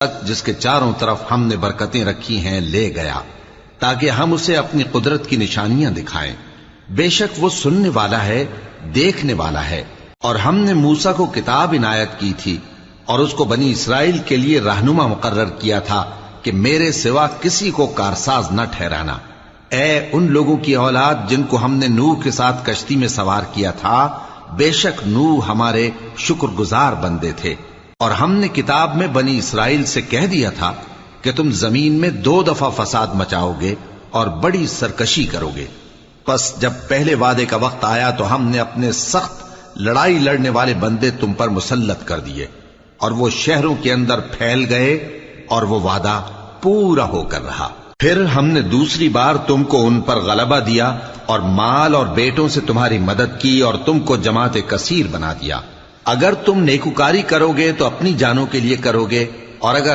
جس کے چاروں طرف ہم نے برکتیں رکھی ہیں لے گیا تاکہ ہم اسے اپنی قدرت کی نشانیاں دکھائیں. بے شک وہ سننے والا ہے، دیکھنے والا ہے. اور ہم نے موسیٰ کو کتاب عنایت کی تھی اور اس کو بنی اسرائیل کے لیے رہنما مقرر کیا تھا کہ میرے سوا کسی کو کارساز نہ ٹھہرانا. اے ان لوگوں کی اولاد جن کو ہم نے نوح کے ساتھ کشتی میں سوار کیا تھا، بے شک نوح ہمارے شکر گزار بندے تھے. اور ہم نے کتاب میں بنی اسرائیل سے کہہ دیا تھا کہ تم زمین میں 2 دفعہ فساد مچاؤ گے اور بڑی سرکشی کرو گے. پس جب پہلے وعدے کا وقت آیا تو ہم نے اپنے سخت لڑائی لڑنے والے بندے تم پر مسلط کر دیے اور وہ شہروں کے اندر پھیل گئے اور وہ وعدہ پورا ہو کر رہا. پھر ہم نے دوسری بار تم کو ان پر غلبہ دیا اور مال اور بیٹوں سے تمہاری مدد کی اور تم کو جماعت کثیر بنا دیا. اگر تم نیکوکاری کرو گے تو اپنی جانوں کے لیے کرو گے، اور اگر